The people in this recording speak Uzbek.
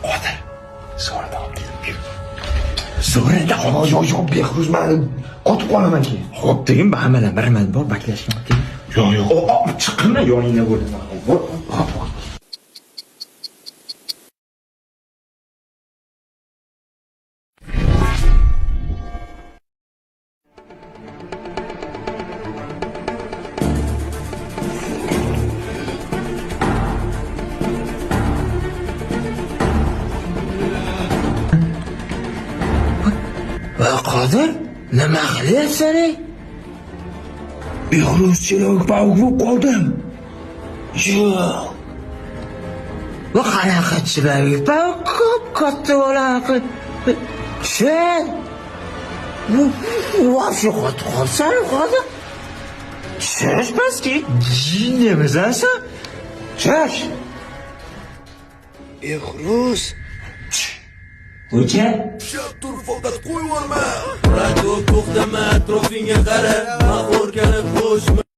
Qodir. So'rada olib kelib. So'rada yo'q, Behruz, men qotib qolaman keyin. Xo'p, degin, bamalam birman bor, baklashgan olib kel. Yo'q. Chiqma yoningda bo'laman. Hop. Qodir, nima qilyapsan ey? Behruz, chelak pavuk bo'lib qoldim. Yo'q. Va qanaqa chelak pavuk, katta bo'ladi. Sen вообще qotib qolsan, Qodir. Siz pastki, jinnimisan sen? Chash. Behruz. O'cha tur faqat qo'yvorma. Radio to'xtama, atrofingga qara.